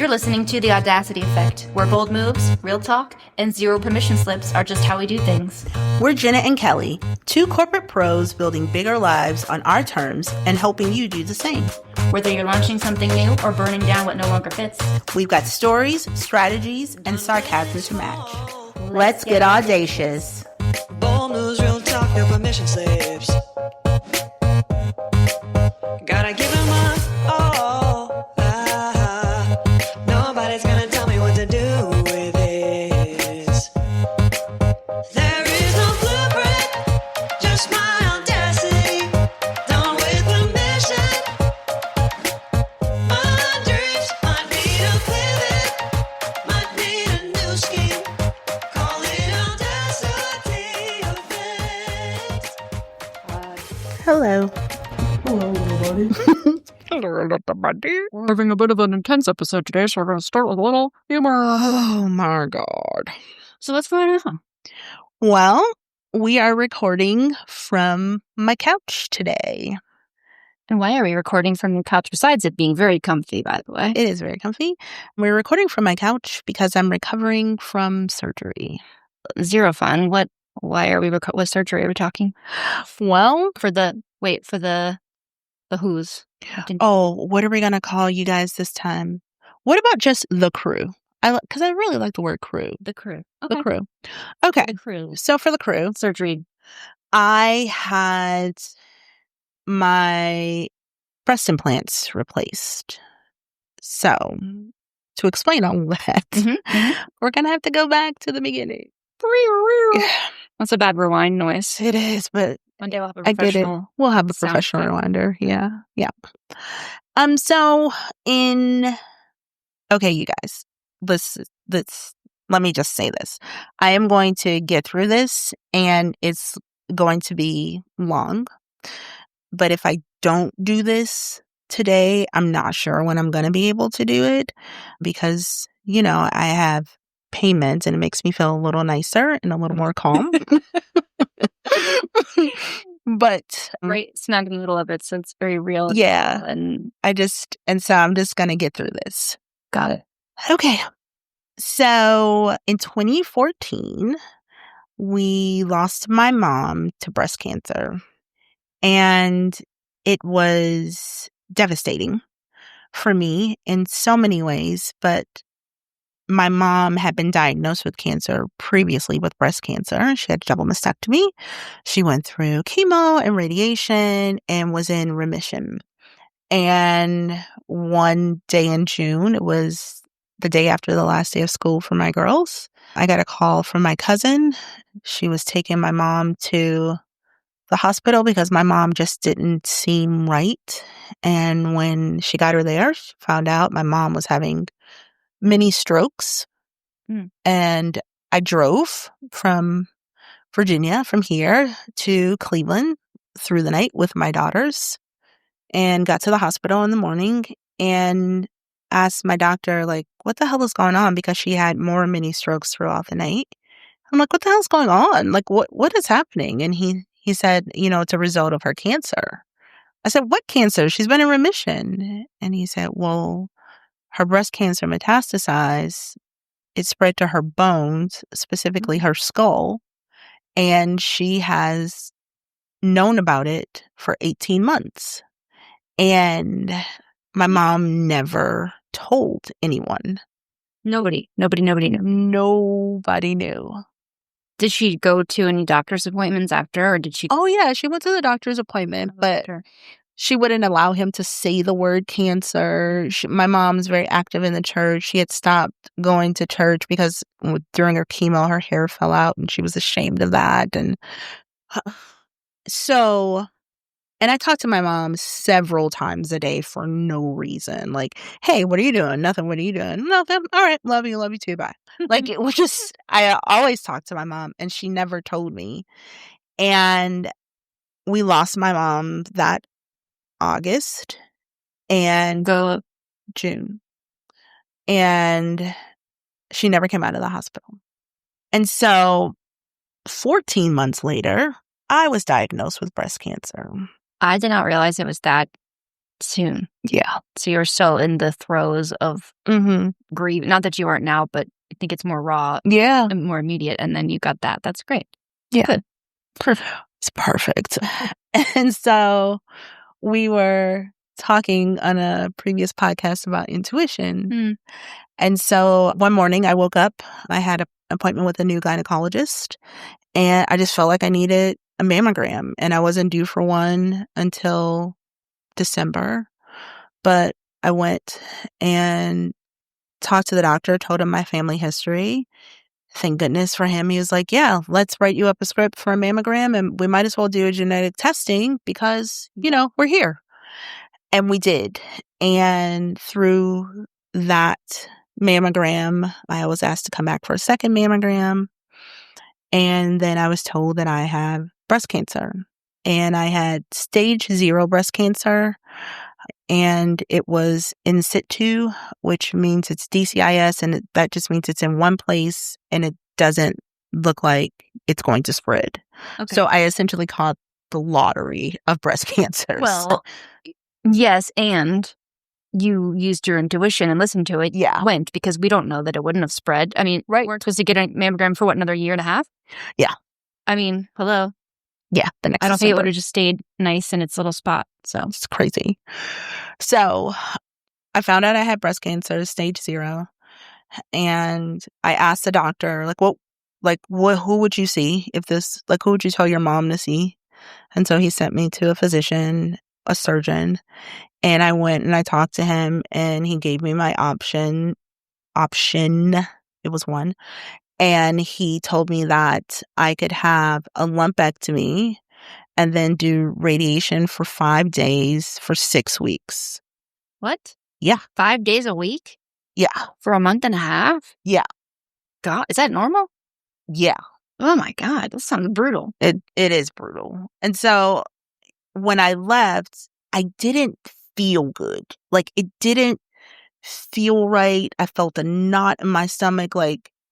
You're listening to The Audacity Effect, where bold moves, real talk, and zero permission slips are just how we do things. We're Jenna and Kelly, two corporate pros building bigger lives on our terms and helping you do the same. Whether you're launching something new or burning down what no longer fits, we've got stories, strategies, and sarcasm to match. Let's get audacious. Bold moves, real talk, no permission slips. Gotta give them all. Nobody's gonna tell me what to do with this. There is no blueprint, just my audacity. Done with permission. My dreams might need a pivot, might need a new scheme. Call it Audacity Effect. Hello. Hello, everybody. Hello, everybody. We're having a bit of an intense episode today, so we're going to start with a little humor. Oh my God. so what's going on? Well, we are recording from my couch today. And why are we recording from the couch besides it being very comfy, by the way? It is very comfy. We're recording from my couch because I'm recovering from surgery. Zero fun. Why are we what surgery are we talking? Well, For the who's? oh, what are we going to call you guys this time? What about just the crew? Because I really like the word crew. The crew. The crew. Okay. The crew. So for the crew, Surgery. I had my breast implants replaced. So to explain all that, we're going to have to go back to the beginning. That's a bad rewind noise. It is, but One day we'll have a I get it. professional. We'll have a sound professional effect. rewinder. Yeah. So okay, you guys, let me just say this. I am going to get through this and it's going to be long. But if I don't do this today, I'm not sure when I'm going to be able to do it because, I have payment and it makes me feel a little nicer and a little more calm. But Right smack in the middle of it, so it's very real. yeah, And so I'm just going to get through this. got it. Okay. So in 2014, we lost my mom to breast cancer. And it was devastating for me in so many ways. But my mom had been diagnosed with cancer previously with breast cancer. She had a double mastectomy. She went through chemo and radiation and was in remission. And one day in June, it was the day after the last day of school for my girls, I got a call from my cousin. She was taking my mom to the hospital because my mom just didn't seem right. And when she got her there, she found out my mom was having mini strokes. And I drove from Virginia, from here to Cleveland through the night with my daughters and got to the hospital in the morning and asked my doctor, what the hell is going on? Because she had more mini strokes throughout the night. I'm like, what the hell's going on? What is happening? And he said, it's a result of her cancer. I said, what cancer? She's been in remission. And he said, well, her breast cancer metastasized. It spread to her bones, specifically her skull. And she has known about it for 18 months. And my mom never told anyone. Nobody knew. Nobody knew. Did she go to any doctor's appointments after, or did she? Oh, yeah. She went to the doctor's appointment, but she wouldn't allow him to say the word cancer. My mom's very active in the church. She had stopped going to church because during her chemo, her hair fell out and she was ashamed of that. And so, and I talked to my mom several times a day for no reason. Like, hey, what are you doing? Nothing. What are you doing? Nothing. All right. Love you too. Bye. It was just, I always talked to my mom and she never told me. And we lost my mom that August and June. And she never came out of the hospital. And so 14 months later, I was diagnosed with breast cancer. I did not realize it was that soon. Yeah. So you're still in the throes of Mm-hmm. grief. Not that you aren't now, but I think it's more raw Yeah. and more immediate. And then you got that. That's great. Yeah. Good. Perfect. It's perfect. And so we were talking on a previous podcast about intuition. Mm. And so one morning I woke up, I had an appointment with a new gynecologist, and I just felt like I needed a mammogram, and I wasn't due for one until December. But I went and talked to the doctor, told him my family history. Thank goodness for him. He was like, yeah, let's write you up a script for a mammogram, and we might as well do a genetic testing because, we're here. And we did. And through that mammogram, I was asked to come back for a second mammogram. And then I was told that I have breast cancer. And I had stage 0 breast cancer. And it was in situ, which means it's DCIS, and that just means it's in one place and it doesn't look like it's going to spread. Okay. So I essentially caught the lottery of breast cancers. Well, yes, and you used your intuition and listened to it. Yeah. Went, because we don't know that it wouldn't have spread. I mean, Right. we're supposed to get a mammogram for another year and a half? Yeah. I mean, hello. Yeah, the next I don't think it December. would have just stayed nice in its little spot. So It's crazy. So I found out I had breast cancer, stage 0. And I asked the doctor, who would you see if this, who would you tell your mom to see? And so he sent me to a physician, a surgeon. And I went and I talked to him, and he gave me my option. It was one. And he told me that I could have a lumpectomy and then do radiation for 5 days for 6 weeks. what? Yeah. 5 days a week Yeah. for a month and a half? Yeah. God, is that normal? Yeah. Oh my God, that sounds brutal. It is brutal. And so when I left, I didn't feel good. It didn't feel right. I felt a knot in my stomach.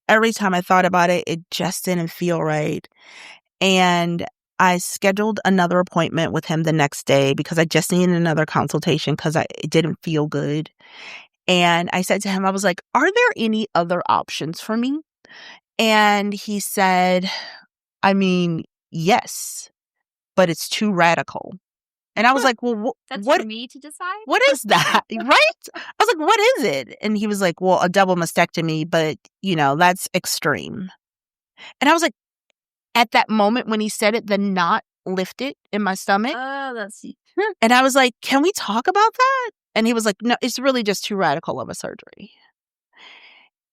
Every time I thought about it, it just didn't feel right. And I scheduled another appointment with him the next day because I just needed another consultation because it didn't feel good. And I said to him, I was like, are there any other options for me? And he said, I mean, yes, but it's too radical. And I was like, well, That's what? for me to decide? What is that? Right? I was like, what is it? And he was like, well, a double mastectomy, but, that's extreme. And I was like, at that moment when he said it, the knot lifted in my stomach. Oh, that's... And I was like, can we talk about that? And he was like, no, it's really just too radical of a surgery.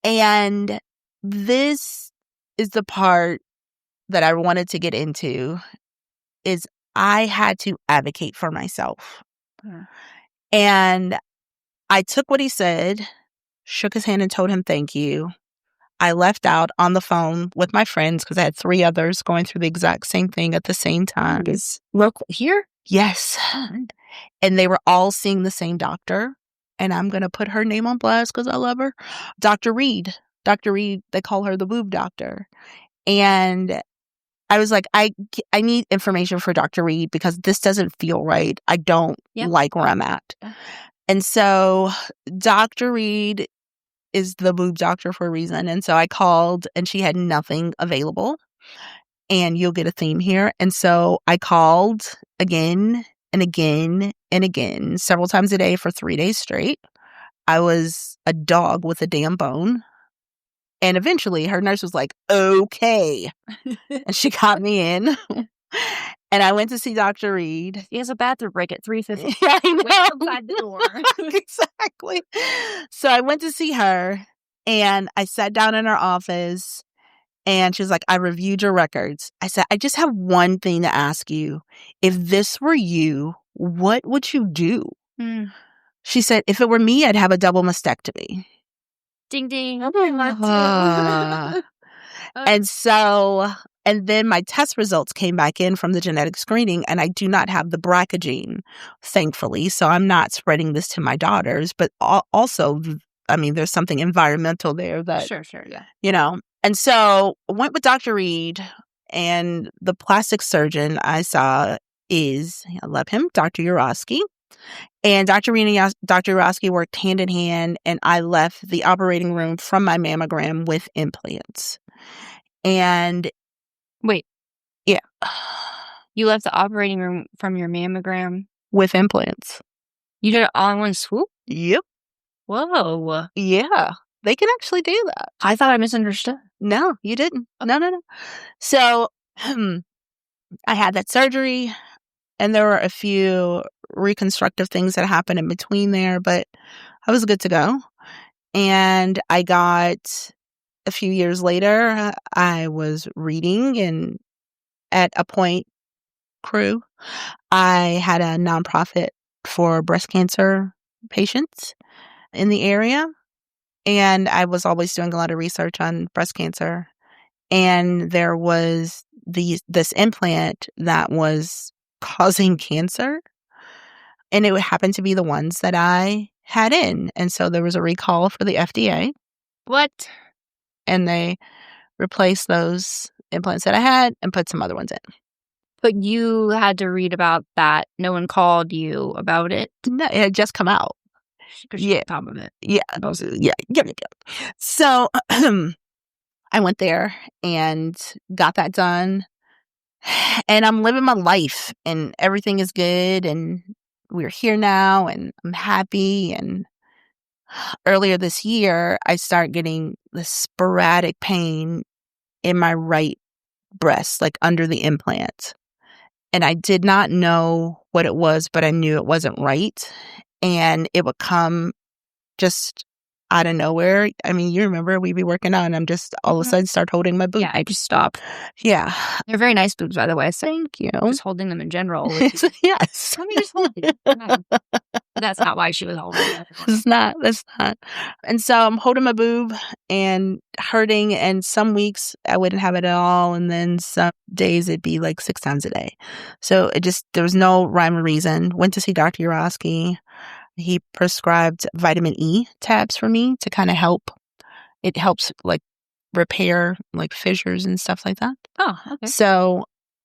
And this is the part that I wanted to get into, is I had to advocate for myself. And I took what he said, shook his hand and told him thank you. I left out on the phone with my friends because I had 3 others going through the exact same thing at the same time. Local here? Yes. And they were all seeing the same doctor. And I'm going to put her name on blast because I love her. Dr. Reed. Dr. Reed, they call her the boob doctor. And I was like, I need information for Dr. Reed because this doesn't feel right. I don't like where I'm at. Yeah. And so Dr. Reed is the boob doctor for a reason. And so I called and she had nothing available. And you'll get a theme here. And so I called again and again and again, several times a day for 3 days straight. I was a dog with a damn bone. And eventually her nurse was like, okay. And she got me in. And I went to see Dr. Reed. He has a bathroom break at 3:50. Yeah, I know. Wait outside the door. Exactly. So I went to see her and I sat down in her office and she was like, I reviewed your records. I said, I just have one thing to ask you. If this were you, what would you do? She said, if it were me, I'd have a double mastectomy. Ding, ding. And so, and then my test results came back in from the genetic screening, and I do not have the BRCA gene, thankfully. So I'm not spreading this to my daughters. But also, I mean, there's something environmental there that, Sure, yeah. And so I went with Dr. Reed, and the plastic surgeon I saw I love him, Dr. Urosky. And Dr. Urosky worked hand in hand, and I left the operating room from my mammogram with implants. And Wait, yeah, you left the operating room from your mammogram. with implants. You did it all in one swoop? Yep. Whoa. Yeah. They can actually do that. I thought I misunderstood. No, you didn't. No. So I had that surgery, and there were a few reconstructive things that happened in between there, but I was good to go. And I got, a few years later, I was reading, and at a point, Crew, I had a nonprofit for breast cancer patients in the area. And I was always doing a lot of research on breast cancer. And there was this implant that was causing cancer. And it happened to be the ones that I had in. And so there was a recall for the FDA. What? And they replaced those implants that I had and put some other ones in. But you had to read about that. No one called you about it? No, it had just come out. Because you're on top of it. Yeah. So I went there and got that done. And I'm living my life, and everything is good, and we're here now, and I'm happy. And earlier this year, I started getting this sporadic pain in my right breast, like under the implant. And I did not know what it was, but I knew it wasn't right. And it would come just out of nowhere. I mean, you remember we'd be working out, and I'm just all of a sudden start holding my boob. Yeah, I just stopped. Yeah. They're very nice boobs, by the way. So Thank you. just holding them in general. Yes. Let me just hold it. No. That's not why she was holding it. That's not. And so I'm holding my boob and hurting, and some weeks I wouldn't have it at all, and then some days it'd be like 6 times a day. So there was no rhyme or reason. Went to see Dr. Urosky. He prescribed vitamin E tabs for me to kind of help. It helps like repair like fissures and stuff like that. Oh, okay. So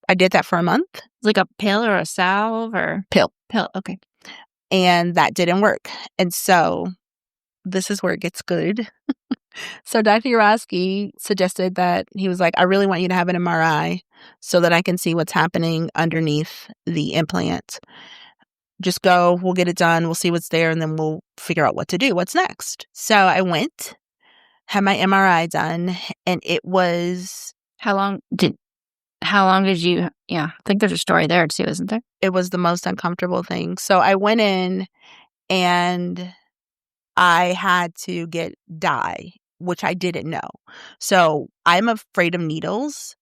I did that for a month. Like a pill or a salve or? Pill. Okay. And that didn't work. And so this is where it gets good. So Dr. Urosky suggested that he was like, I really want you to have an MRI so that I can see what's happening underneath the implant. Just go, we'll get it done, we'll see what's there, and then we'll figure out what to do. What's next? So I went, had my MRI done, and it was... How long did you... Yeah, I think there's a story there too, isn't there? It was the most uncomfortable thing. So I went in, and I had to get dye, which I didn't know. So I'm afraid of needles.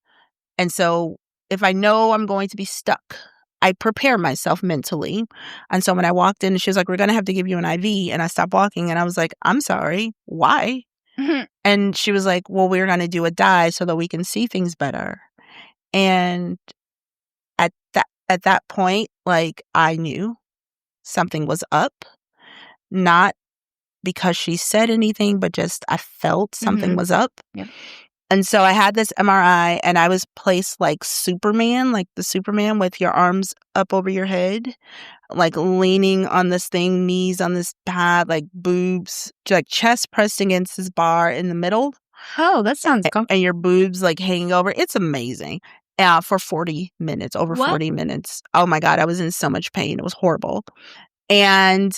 And so if I know I'm going to be stuck, I prepare myself mentally. And so when I walked in, she was like, we're going to have to give you an IV. And I stopped walking, and I was like, I'm sorry, why? And she was like, well, we're going to do a dye so that we can see things better. And at that point, like, I knew something was up, not because she said anything, but just I felt something was up. Yeah. And so I had this MRI, and I was placed like Superman, like the Superman with your arms up over your head, like leaning on this thing, knees on this pad, like boobs, like chest pressed against this bar in the middle. Oh, that sounds comfortable. And your boobs like hanging over. It's amazing. For 40 minutes, over 40 minutes. Oh my God, I was in so much pain. It was horrible. And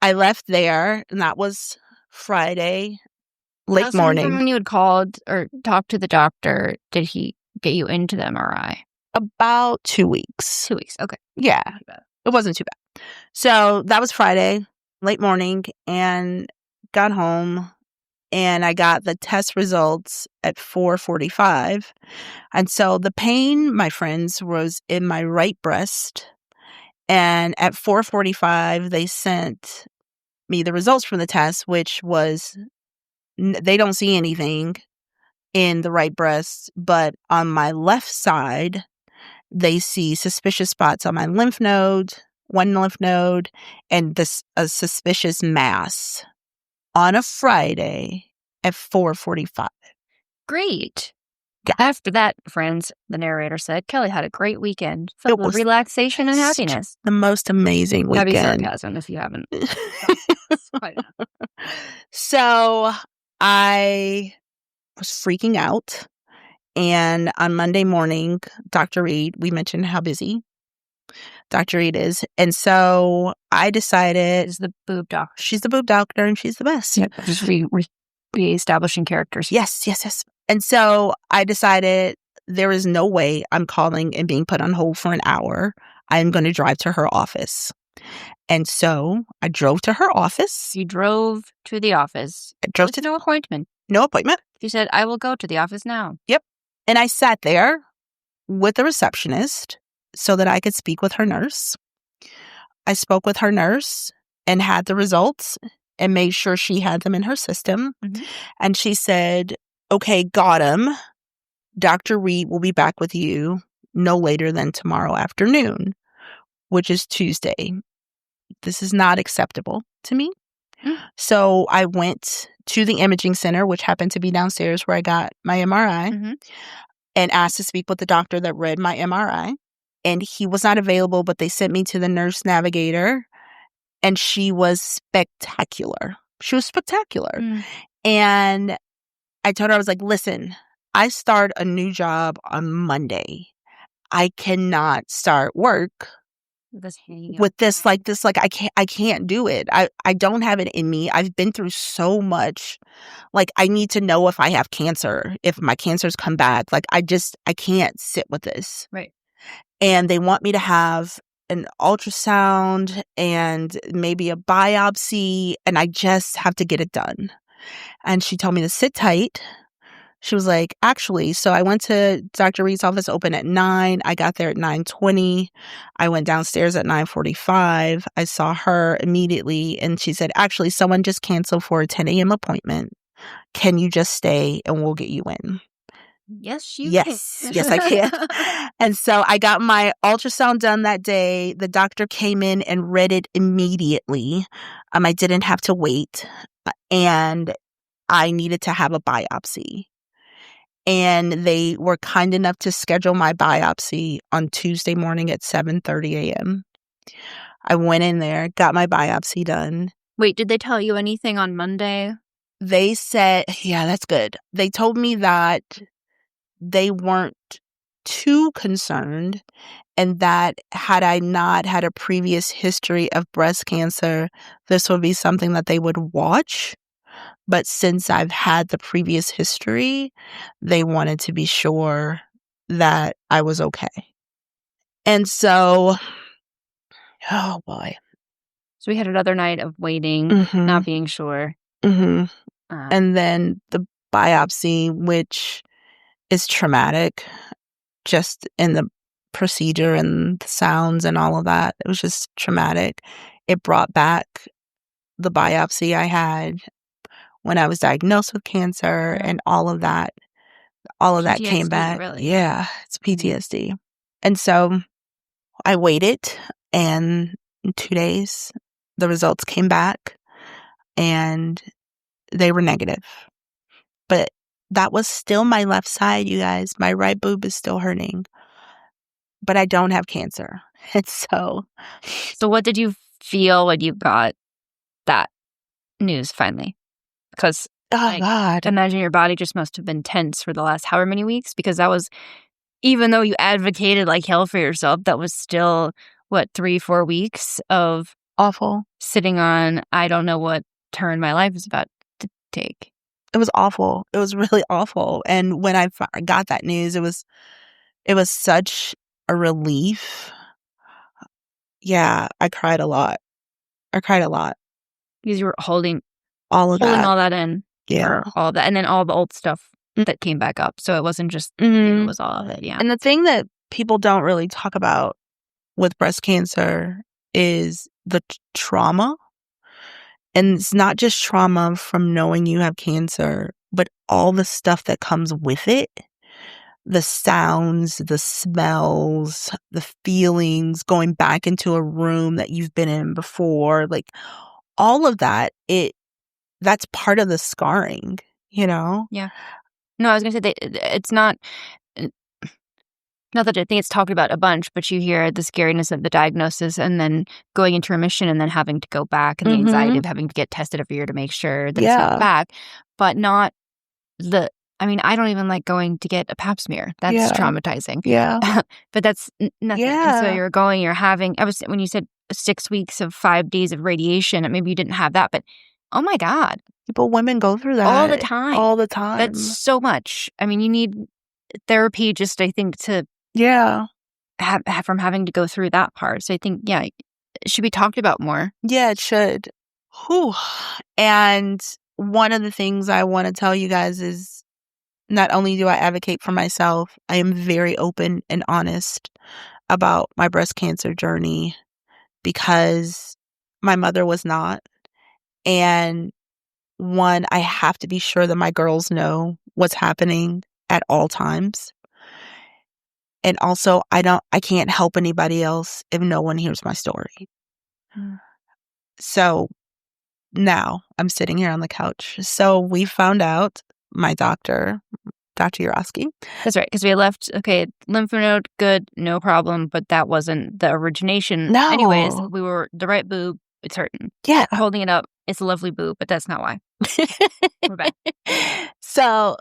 I left there, and that was Friday. Late morning. From when you had called or talked to the doctor, did he get you into the MRI? About 2 weeks. 2 weeks. Okay. Yeah. It wasn't too bad. So that was Friday, late morning, and got home, and I got the test results at 4:45. And so the pain, my friends, was in my right breast. And at 4:45, they sent me the results from the test, which was... They don't see anything in the right breast, but on my left side, they see suspicious spots on my one lymph node, and a suspicious mass on a Friday at 4:45. Great. After that, friends, the narrator said, Kelly had a great weekend It filled with was relaxation and such happiness. the most amazing Heavy weekend. sarcasm if you haven't. So I was freaking out. And on Monday morning, Dr. Reed, we mentioned how busy Dr. Reed is. And so I decided Is the boob doc. she's the boob doctor and she's the best. Yeah, just re-establishing characters. Yes. And so I decided there is no way I'm calling and being put on hold for an hour. I'm going to drive to her office. And so I drove to her office. You drove to the office. I drove With to no appointment. no appointment. You said, I will go to the office now. And I sat there with the receptionist so that I could speak with her nurse. I spoke with her nurse and had the results and made sure she had them in her system. Mhm. And she said, okay, got him. Dr. Reed will be back with you no later than tomorrow afternoon, which is Tuesday. This is not acceptable to me. So I went to the imaging center, which happened to be downstairs where I got my MRI, Mhm. and asked to speak with the doctor that read my MRI. And he was not available, but they sent me to the nurse navigator, and she was spectacular. She was spectacular. Mm. And I told her, I was like, listen, I start a new job on Monday. I cannot start work This hanging with this outside. like I can't do it. I don't have it in me. I've been through so much. Like, I need to know if I have cancer, if my cancers come back. Like, I can't sit with this. Right. And they want me to have an ultrasound and maybe a biopsy, and I just have to get it done. And she told me to sit tight. She was like, actually, so I went to Dr. Reed's office, open at 9. I got there at 9:20. I went downstairs at 9:45. I saw her immediately, and she said, actually, someone just canceled for a 10 a.m. appointment. Can you just stay and we'll get you in? Yes, you Yes, can. yes, I can. And so I got my ultrasound done that day. The doctor came in and read it immediately. I didn't have to wait, and I needed to have a biopsy. And they were kind enough to schedule my biopsy on Tuesday morning at 7:30 a.m. I went in there, got my biopsy done. Wait, did they tell you anything on Monday? They said, yeah, that's good. They told me that they weren't too concerned, and that had I not had a previous history of breast cancer, this would be something that they would watch. But since I've had the previous history, they wanted to be sure that I was okay. And so, oh boy. So we had another night of waiting, Mhm. not being sure. Mm-hmm. Um, And then the biopsy, which is traumatic, just in the procedure and the sounds and all of that. It was just traumatic. It brought back the biopsy I had when I was diagnosed with cancer, Right. and all of that. All of that came PTSD, back. really. Yeah, it's PTSD. And so I waited, and in 2 days, the results came back, and they were negative. But that was still my left side, you guys. My right boob is still hurting. But I don't have cancer. And so, So what did you feel when you got that news finally? Because oh Like, God. imagine your body just must have been tense for the last however many weeks, because that was, even though you advocated like hell for yourself, that was still, 3-4 weeks of Awful. sitting on, I don't know what turn my life is about to take. It was awful. It was really awful. And when I got that news, it was such a relief. Yeah, I cried a lot. Because you were holding All of that. all that in. Yeah. For all that. And then all the old stuff that came back up. So it wasn't just you, Mhm. it was all of it. Yeah. And the thing that people don't really talk about with breast cancer is the trauma. And it's not just trauma from knowing you have cancer, but all the stuff that comes with it. The sounds, the smells, the feelings, going back into a room that you've been in before, like all of that, that's part of the scarring, you know? Yeah. No, I was going to say it's not that I think it's talked about a bunch, but you hear the scariness of the diagnosis and then going into remission and then having to go back and the anxiety of having to get tested every year to make sure that it's not back, but not I don't even like going to get a pap smear. That's traumatizing. Yeah. But that's nothing. And so you're having, when you said 6 weeks of 5 days of radiation, maybe you didn't have that, but oh my God. Women go through that. All the time. All the time. That's so much. I mean, you need therapy just, I think, to from having to go through that part. So I think, it should be talked about more. Yeah, it should. Whew. And one of the things I want to tell you guys is not only do I advocate for myself, I am very open and honest about my breast cancer journey because my mother was not. And one, I have to be sure that my girls know what's happening at all times. And also, I can't help anybody else if no one hears my story. So now I'm sitting here on the couch. So we found out, my doctor, Dr. Urosky. That's right, because we left, lymph node, good, no problem, but that wasn't the origination. No. Anyways, we were the right boob, it's hurting. Yeah. Holding it up, it's a lovely boob, but that's not why. We're back. So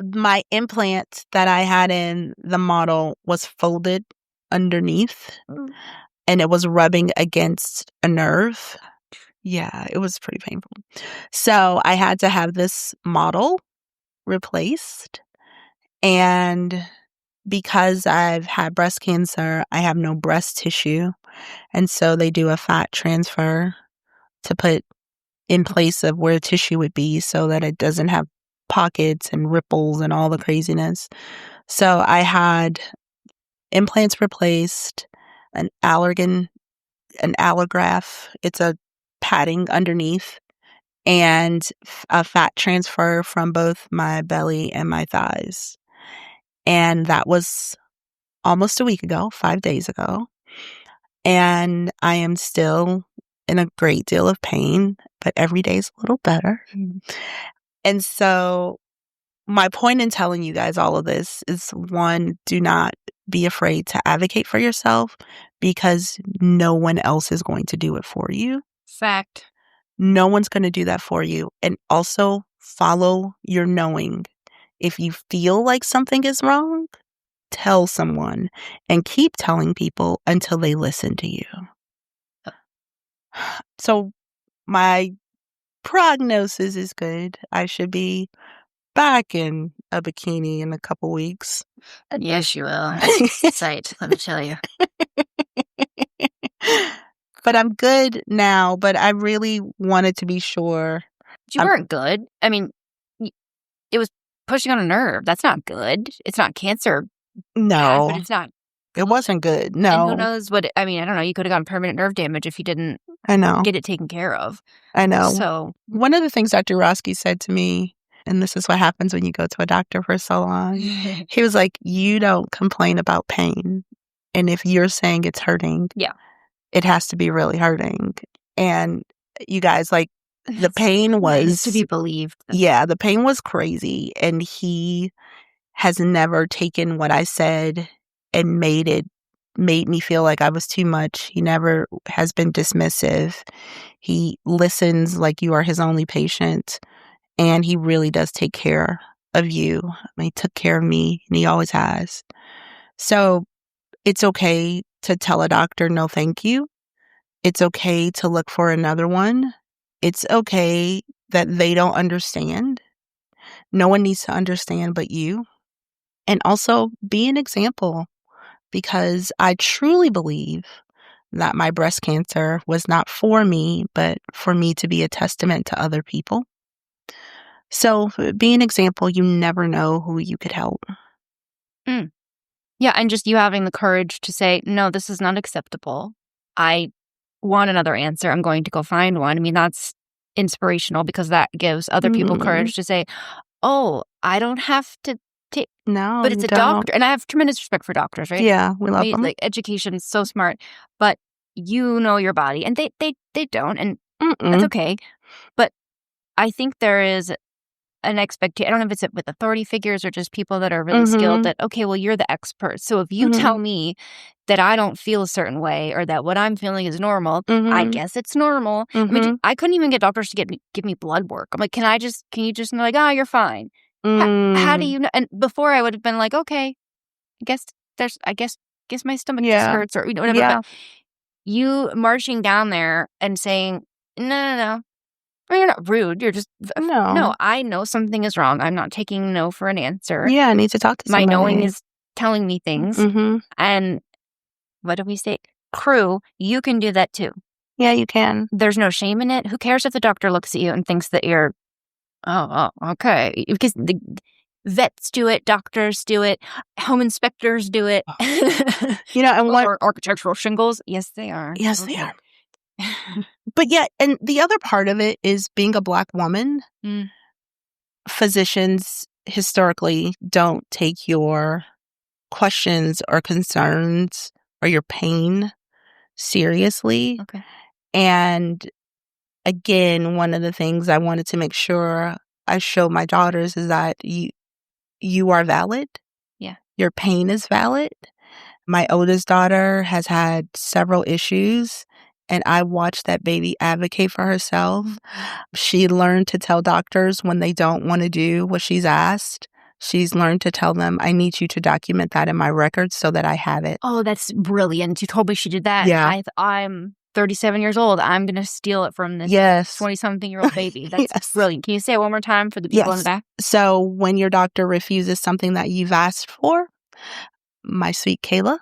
my implant that I had in the model was folded underneath and it was rubbing against a nerve. Yeah, it was pretty painful. So I had to have this model replaced. And because I've had breast cancer, I have no breast tissue. And so they do a fat transfer to put in place of where tissue would be so that it doesn't have pockets and ripples and all the craziness. So I had implants replaced, an allograft. It's a padding underneath, and a fat transfer from both my belly and my thighs. And that was almost a week ago, 5 days ago. And I am still in a great deal of pain, but every day is a little better. And so my point in telling you guys all of this is, one, do not be afraid to advocate for yourself because no one else is going to do it for you. Fact. No one's going to do that for you. And also follow your knowing. If you feel like something is wrong, tell someone and keep telling people until they listen to you. So my prognosis is good. I should be back in a bikini in a couple weeks. Yes, you will. Sight, let me tell you. But I'm good now, but I really wanted to be sure. You weren't good. I mean, it was pushing on a nerve. That's not good. It's not cancer. No. But it's not. It wasn't good. No. And who knows what, I don't know. You could have gotten permanent nerve damage if you didn't get it taken care of. I know. So one of the things Dr. Urosky said to me, and this is what happens when you go to a doctor for so long, he was like, you don't complain about pain. And if you're saying it's hurting, it has to be really hurting. And you guys, like, the pain was to be believed. Yeah, the pain was crazy. And he has never taken what I said and made me feel like I was too much. He never has been dismissive. He listens like you are his only patient. And he really does take care of you. He took care of me, and he always has. So it's okay to tell a doctor no thank you. It's okay to look for another one. It's okay that they don't understand. No one needs to understand but you. And also be an example, because I truly believe that my breast cancer was not for me, but for me to be a testament to other people. So be an example. You never know who you could help. Yeah, and just you having the courage to say, no, this is not acceptable. I want another answer. I'm going to go find one. That's inspirational because that gives other people courage to say, oh, I don't have to take. No, but it's a doctor. And I have tremendous respect for doctors, right? Yeah, we love them. Like, education is so smart, but you know your body, and they don't, and that's okay. But I think there is an expectation. I don't know if it's with authority figures or just people that are really skilled that, okay, well, you're the expert. So if you tell me that I don't feel a certain way or that what I'm feeling is normal, I guess it's normal. I mean, I couldn't even get doctors to give me blood work. I'm like, can you just be like, you're fine. How do you know? And before I would have been like, okay, I guess my stomach just hurts or whatever. Yeah. But you marching down there and saying, no. I mean, you're not rude. You're just, no, I know something is wrong. I'm not taking no for an answer. Yeah, I need to talk to somebody. My knowing is telling me things. And what do we say? Crew, you can do that too. Yeah, you can. There's no shame in it. Who cares if the doctor looks at you and thinks that you're, okay. Because the vets do it, doctors do it, home inspectors do it. And what or architectural shingles. Yes, they are. Yes, they are. But yeah, and the other part of it is being a Black woman. Physicians historically don't take your questions or concerns or your pain seriously. Okay. And again, one of the things I wanted to make sure I show my daughters is that you are valid. Yeah. Your pain is valid. My oldest daughter has had several issues, and I watched that baby advocate for herself. She learned to tell doctors when they don't want to do what she's asked. She's learned to tell them, I need you to document that in my records so that I have it. Oh, that's brilliant. You told me she did that. Yeah. I'm 37 years old. I'm going to steal it from this 20-something-year-old baby. That's brilliant. Can you say it one more time for the people in the back? So when your doctor refuses something that you've asked for, my sweet Kayla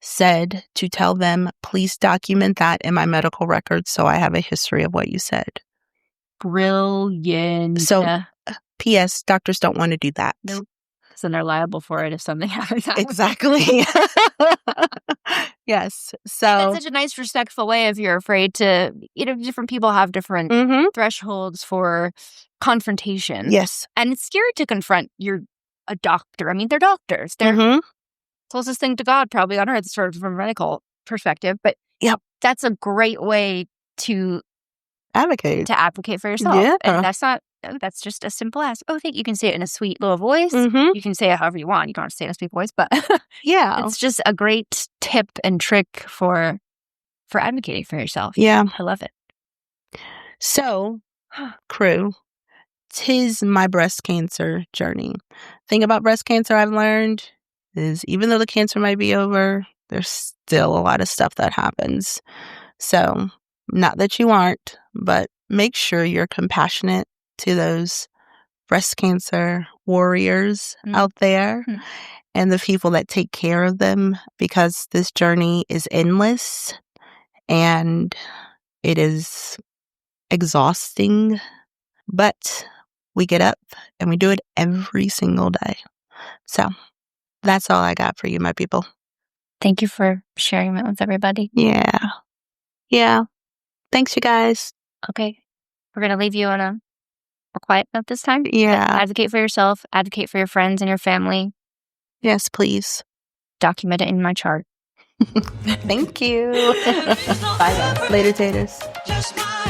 said to tell them, please document that in my medical records so I have a history of what you said. Brilliant. So, P.S., doctors don't want to do that. Nope. So they're liable for it if something happens. Exactly. Yes. So that's such a nice, respectful way if you're afraid to, different people have different thresholds for confrontation. Yes. And it's scary to confront a doctor. I mean, they're doctors. They're closest thing to God probably on earth, sort of from a medical perspective. But that's a great way to advocate for yourself. Yeah. And that's just as simple as, thank you. You can say it in a sweet little voice. You can say it however you want. You don't have to say it in a sweet voice, but it's just a great tip and trick for advocating for yourself. Yeah. I love it. So, crew, 'tis my breast cancer journey. Thing about breast cancer I've learned is even though the cancer might be over, there's still a lot of stuff that happens. So, not that you aren't, but make sure you're compassionate to those breast cancer warriors out there and the people that take care of them, because this journey is endless and it is exhausting, but we get up and we do it every single day. So that's all I got for you, my people. Thank you for sharing that with everybody. Yeah. Thanks, you guys. Okay. We're going to leave you on a quiet note this time. Yeah. Advocate for yourself. Advocate for your friends and your family. Yes, please. Document it in my chart. Thank you. Bye, guys. Later, taters. Just my